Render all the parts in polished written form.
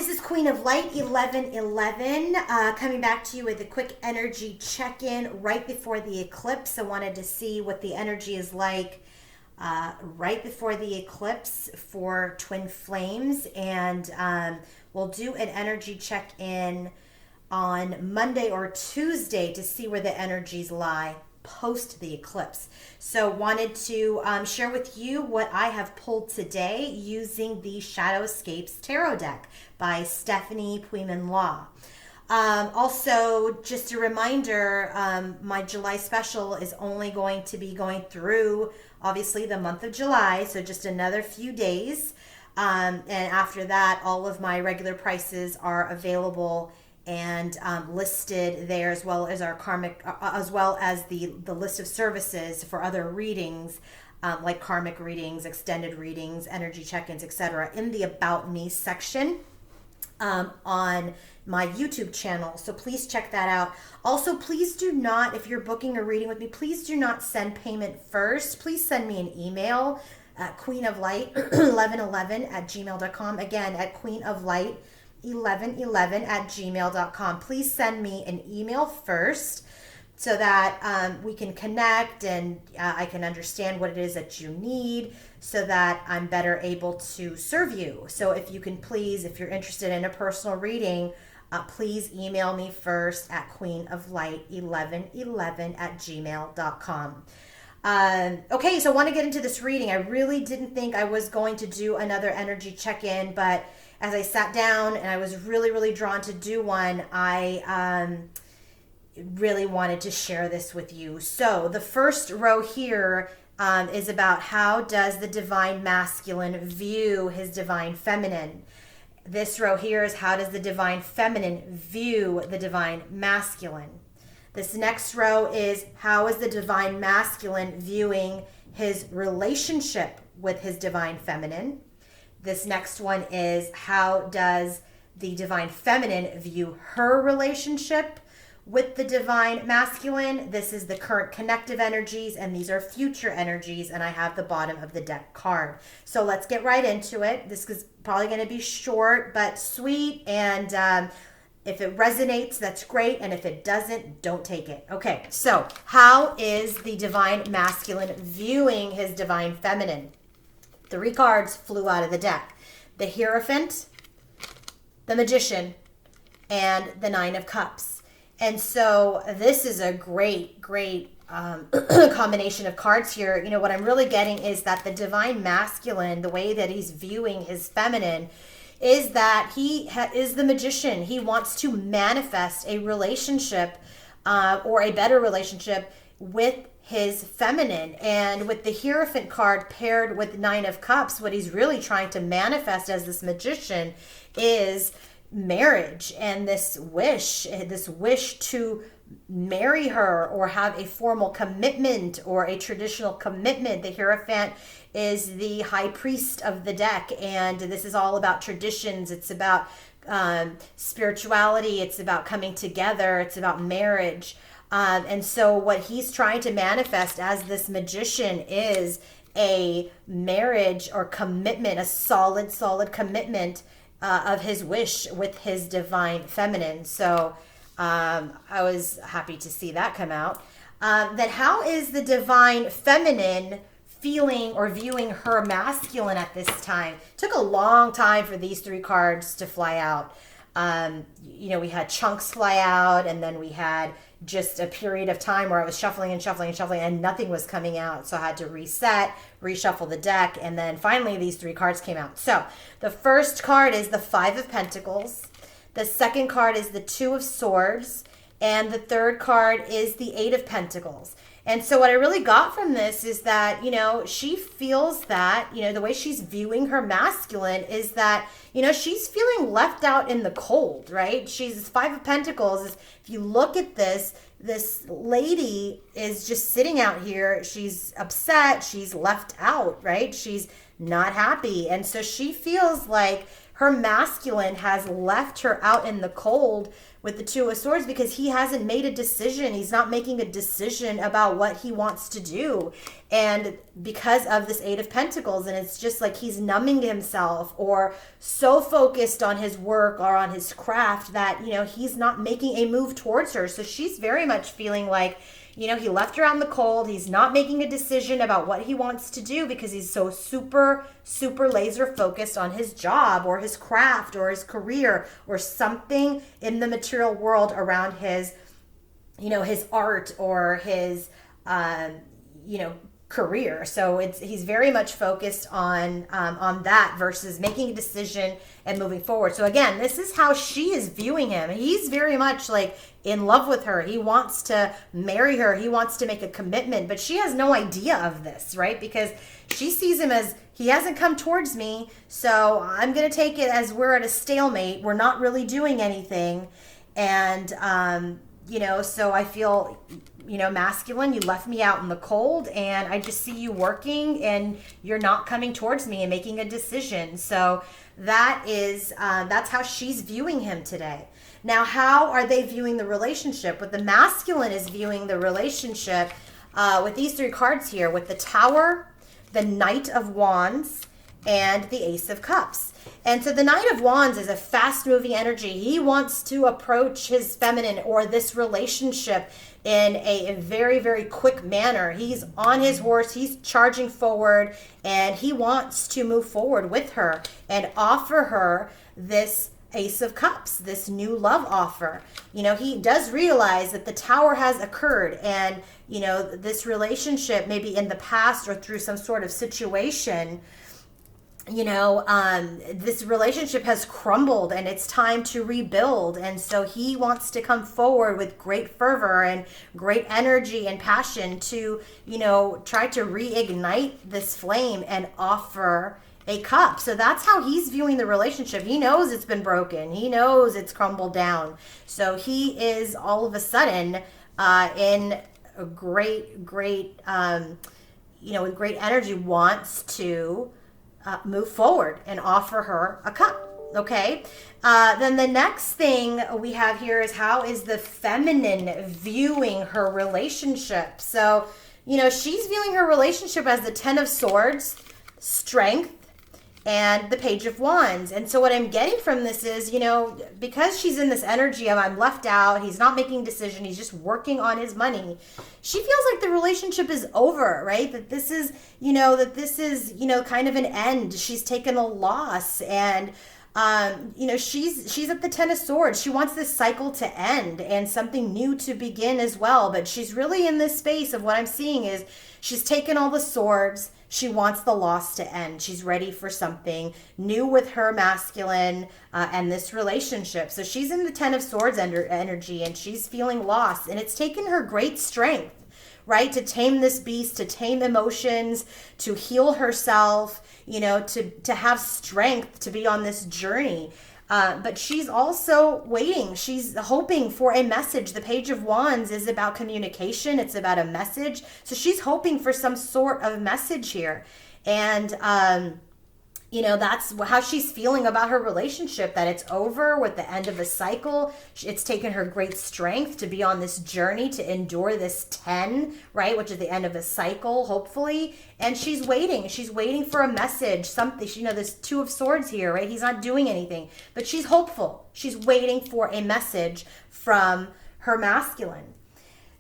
this is Queen of Light 1111 coming back to you with a quick energy check-in right before the eclipse. I wanted to see what the energy is like right before the eclipse for twin flames, and we'll do an energy check-in on Monday or Tuesday to see where the energies lie post the eclipse. So wanted to share with you what I have pulled today using the Shadowscapes Tarot deck by Stephanie Puiman-Law. Also, just a reminder, my July special is only going to be going through, obviously, the month of July, so just another few days. And after that, all of my regular prices are available and listed there, as well as our karmic, as well as the list of services for other readings, like karmic readings, extended readings, energy check-ins, etc., in the About Me section on my YouTube channel. So please check that out. Also, please do not, if you're booking a reading with me, please do not send payment first. Please send me an email at queenoflight1111@gmail.com. Again, at queenoflight1111@gmail.com. Please send me an email first so that we can connect and I can understand what it is that you need so that I'm better able to serve you. So if you can please, if you're interested in a personal reading, please email me first at queenoflight1111@gmail.com. Okay, so I want to get into this reading. I really didn't think I was going to do another energy check-in, but as I sat down and I was really, really drawn to do one, I really wanted to share this with you. So the first row here is about how does the divine masculine view his divine feminine. This row here is how does the divine feminine view the divine masculine. This next row is how is the divine masculine viewing his relationship with his divine feminine. This next one is how does the divine feminine view her relationship with the divine masculine. This is the current connective energies, and these are future energies, and I have the bottom of the deck card. So let's get right into it. This is probably going to be short but sweet, and if it resonates, that's great, and if it doesn't, don't take it. Okay, so how is the divine masculine viewing his divine feminine? 3 cards flew out of the deck. The Hierophant, the Magician, and the 9 of Cups. And so this is a great combination of cards here. You know, what I'm really getting is that the divine masculine, the way that he's viewing his feminine, is that he is the magician. He wants to manifest a relationship or a better relationship with his feminine. And with the Hierophant card paired with 9 of Cups, what he's really trying to manifest as this magician is marriage and this wish to marry her or have a formal commitment or a traditional commitment. The Hierophant is the high priest of the deck, and this is all about traditions. It's about spirituality. It's about coming together. It's about marriage. And so what he's trying to manifest as this magician is a marriage or commitment, a solid commitment of his wish with his divine feminine. So I was happy to see that come out. Then how is the divine feminine feeling or viewing her masculine at this time? It took a long time for these 3 cards to fly out. You know, we had chunks fly out, and then we had just a period of time where I was shuffling and nothing was coming out. So I had to reset, reshuffle the deck, and then finally these 3 cards came out. So the first card is the 5 of Pentacles. The second card is the 2 of Swords. And the third card is the 8 of Pentacles. And so what I really got from this is that, you know, she feels that, you know, the way she's viewing her masculine is that, you know, she's feeling left out in the cold, right? She's 5 of Pentacles. If you look at this lady is just sitting out here. She's upset. She's left out, right? She's not happy. And so she feels like her masculine has left her out in the cold with the Two of Swords because he hasn't made a decision. He's not making a decision about what he wants to do. And because of this Eight of Pentacles, and it's just like he's numbing himself or so focused on his work or on his craft that, you know, he's not making a move towards her. So she's very much feeling like, you know, he left her out in the cold. He's not making a decision about what he wants to do because he's so super, super laser focused on his job or his craft or his career or something in the material world around his, you know, his art or his, you know, career. So he's very much focused on that versus making a decision and moving forward. So again, this is how she is viewing him. He's very much like in love with her. He wants to marry her. He wants to make a commitment, but she has no idea of this, right? Because she sees him as, he hasn't come towards me, so I'm going to take it as we're at a stalemate. We're not really doing anything. And, you know, so I feel, you know, masculine, you left me out in the cold and I just see you working and you're not coming towards me and making a decision. So that is, that's how she's viewing him today. Now, how are they viewing the relationship? What the masculine is viewing the relationship with these three cards here, with the Tower, the Knight of Wands, and the Ace of Cups. And so the Knight of Wands is a fast-moving energy. He wants to approach his feminine or this relationship in a very, very quick manner. He's on his horse, he's charging forward, and he wants to move forward with her and offer her this Ace of Cups, this new love offer. You know, he does realize that the Tower has occurred and, you know, this relationship maybe in the past or through some sort of situation, you know, this relationship has crumbled and it's time to rebuild. And so he wants to come forward with great fervor and great energy and passion to, you know, try to reignite this flame and offer a cup. So that's how he's viewing the relationship. He knows it's been broken. He knows it's crumbled down. So he is all of a sudden in a great, you know, with great energy wants to move forward and offer her a cup. Okay. Then the next thing we have here is how is the feminine viewing her relationship? So, you know, she's viewing her relationship as the Ten of Swords, strength, and the Page of Wands. And so what I'm getting from this is, you know, because she's in this energy of I'm left out, he's not making a decision, he's just working on his money, she feels like the relationship is over, right? That this is, you know, kind of an end. She's taken a loss and, you know, she's at the Ten of Swords. She wants this cycle to end and something new to begin as well. But she's really in this space of what I'm seeing is she's taken all the swords. She wants the loss to end. She's ready for something new with her masculine and this relationship. So she's in the Ten of Swords energy and she's feeling lost. And it's taken her great strength, right, to tame this beast, to tame emotions, to heal herself, you know, to have strength to be on this journey. But she's also waiting. She's hoping for a message. The Page of Wands is about communication. It's about a message. So she's hoping for some sort of message here. And, you know, that's how she's feeling about her relationship, that it's over with the end of a cycle. It's taken her great strength to be on this journey, to endure this 10, right, which is the end of a cycle, hopefully. And she's waiting. She's waiting for a message, something, you know, this Two of Swords here, right? He's not doing anything, but she's hopeful. She's waiting for a message from her masculine.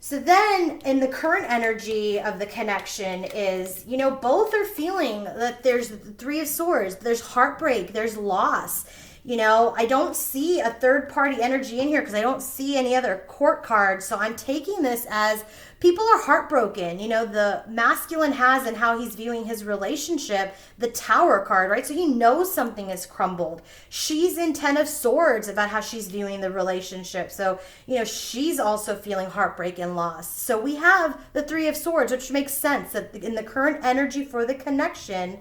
So then in the current energy of the connection is, you know, both are feeling that there's the Three of Swords, there's heartbreak, there's loss. You know, I don't see a third party energy in here because I don't see any other court cards. So I'm taking this as people are heartbroken. You know, the masculine has and how he's viewing his relationship, the Tower card, right? So he knows something has crumbled. She's in Ten of Swords about how she's viewing the relationship. So, you know, she's also feeling heartbreak and loss. So we have the Three of Swords, which makes sense that in the current energy for the connection,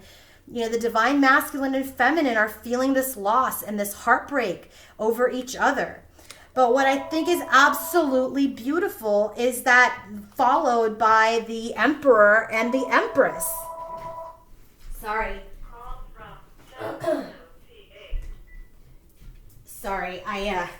you know, the divine masculine and feminine are feeling this loss and this heartbreak over each other. But what I think is absolutely beautiful is that followed by the Emperor and the Empress. Sorry. Sorry,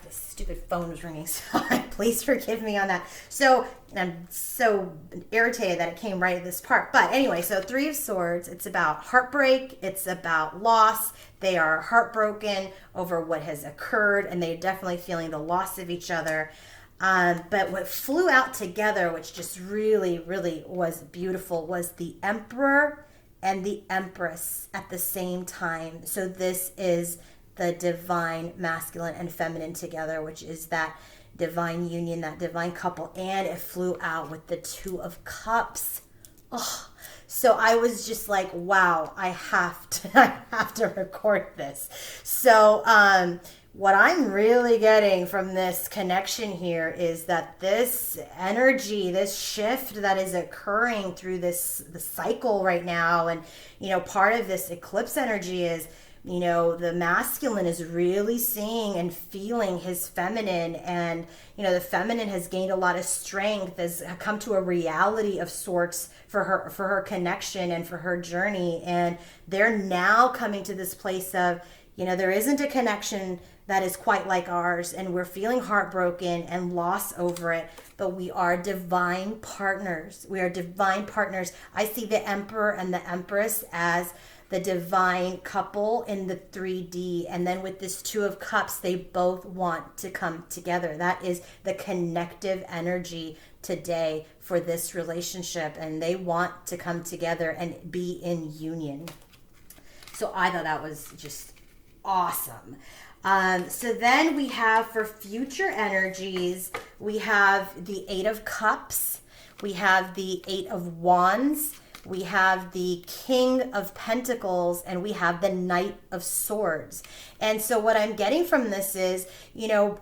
this stupid phone was ringing, so please forgive me on that. So I'm so irritated that it came right at this part. But anyway, so Three of Swords, it's about heartbreak, it's about loss. They are heartbroken over what has occurred, and they're definitely feeling the loss of each other. But what flew out together, which just really, really was beautiful, was the Emperor and the Empress at the same time. So this is the divine masculine and feminine together, which is that divine union, that divine couple. And it flew out with the Two of Cups. Oh, so I was just like, wow, I have to record this. So, what I'm really getting from this connection here is that this energy, this shift that is occurring through the cycle right now, and part of this eclipse energy is, the masculine is really seeing and feeling his feminine, and the feminine has gained a lot of strength, has come to a reality of sorts for her connection and for her journey, and they're now coming to this place of, there isn't a connection that is quite like ours, and we're feeling heartbroken and loss over it, but we are divine partners. We are divine partners. I see the Emperor and the Empress as the divine couple in the 3D, and then with this Two of Cups, they both want to come together. That is the connective energy today for this relationship, and they want to come together and be in union. So I thought that was just awesome. So then we have, for future energies, we have the Eight of Cups, we have the Eight of Wands, we have the King of Pentacles, and we have the Knight of Swords. And so what I'm getting from this is,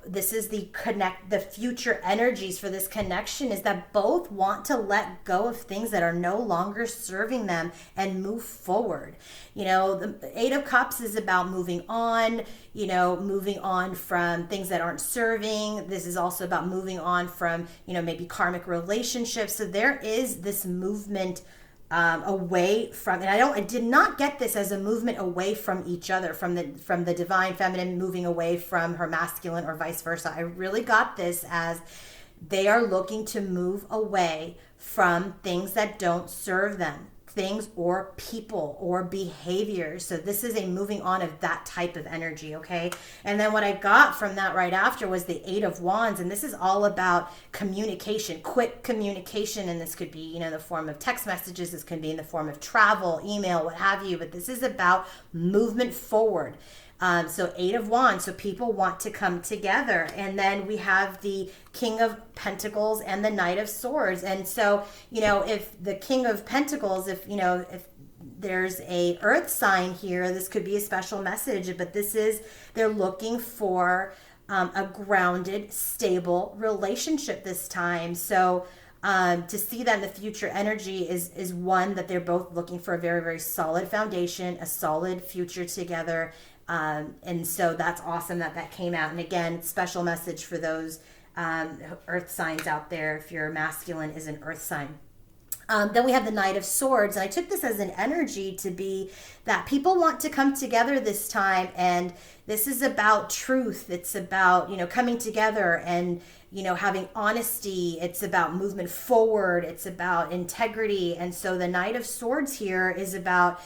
this is the future energies for this connection, is that both want to let go of things that are no longer serving them and move forward. The Eight of Cups is about moving on, moving on from things that aren't serving. This is also about moving on from, maybe karmic relationships. So there is this movement away from, and I did not get this as a movement away from each other, from the divine feminine moving away from her masculine or vice versa. I really got this as they are looking to move away from things that don't serve them, things or people or behaviors. So this is a moving on of that type of energy, okay? And then what I got from that right after was the Eight of Wands, and this is all about communication, quick communication, and this could be, the form of text messages, this can be in the form of travel, email, what have you, but this is about movement forward. So Eight of Wands, so people want to come together. And then we have the King of Pentacles and the Knight of Swords. And so, if the King of Pentacles, if there's a earth sign here, this could be a special message, but they're looking for a grounded, stable relationship this time. So to see that in the future energy is one that they're both looking for a very, very solid foundation, a solid future together. And so that's awesome that came out. And again, special message for those earth signs out there, if your masculine is an earth sign. Then we have the Knight of Swords. And I took this as an energy to be that people want to come together this time. And this is about truth. It's about, coming together and, having honesty. It's about movement forward. It's about integrity. And so the Knight of Swords here is about,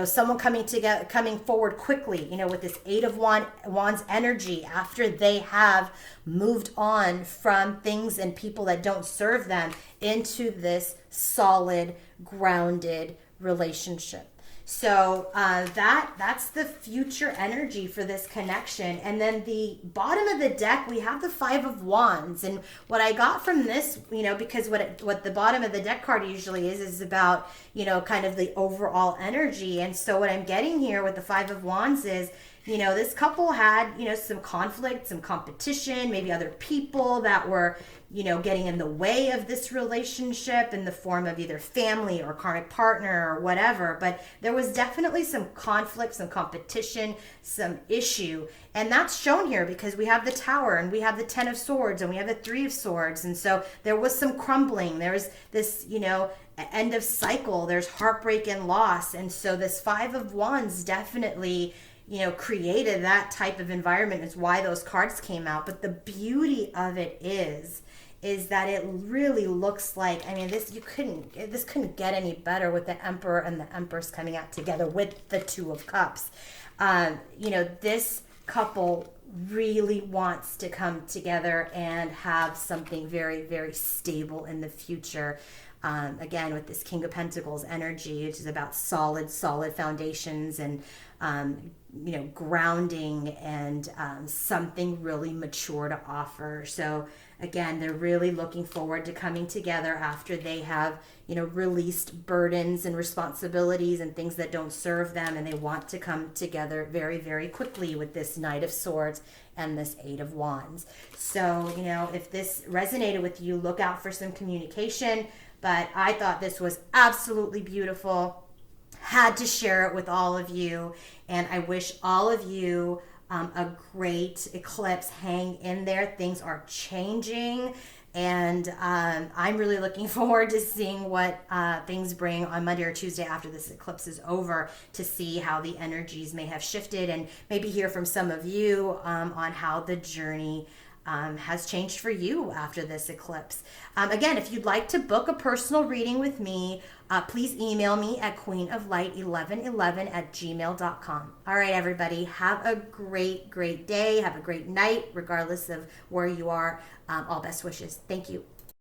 someone coming forward quickly, with this Eight of Wands energy after they have moved on from things and people that don't serve them into this solid, grounded relationship. So that's the future energy for this connection. And then the bottom of the deck, we have the Five of Wands. And what I got from this, because what the bottom of the deck card usually is about, kind of the overall energy. And so what I'm getting here with the Five of Wands is, this couple had, some conflict, some competition, maybe other people that were, getting in the way of this relationship in the form of either family or karmic partner or whatever. But there was definitely some conflict, some competition, some issue. And that's shown here because we have the Tower and we have the Ten of Swords and we have the Three of Swords. And so there was some crumbling. There was this, end of cycle. There's heartbreak and loss. And so this Five of Wands definitely created that type of environment. Is why those cards came out. But the beauty of it is that it really looks like, I mean, this couldn't get any better with the Emperor and the Empress coming out together with the Two of Cups. This couple really wants to come together and have something very, very stable in the future. Again, with this King of Pentacles energy, which is about solid foundations and, grounding and something really mature to offer. So again, they're really looking forward to coming together after they have, released burdens and responsibilities and things that don't serve them. And they want to come together very, very quickly with this Knight of Swords and this Eight of Wands. So, if this resonated with you, look out for some communication. But I thought this was absolutely beautiful. Had to share it with all of you. And I wish all of you a great eclipse. Hang in there. Things are changing. And I'm really looking forward to seeing what things bring on Monday or Tuesday after this eclipse is over, to see how the energies may have shifted and maybe hear from some of you on how the journey has changed for you after this eclipse. Again, if you'd like to book a personal reading with me, please email me at queenoflight1111@gmail.com. All right, everybody, have a great, great day. Have a great night, regardless of where you are. All best wishes. Thank you.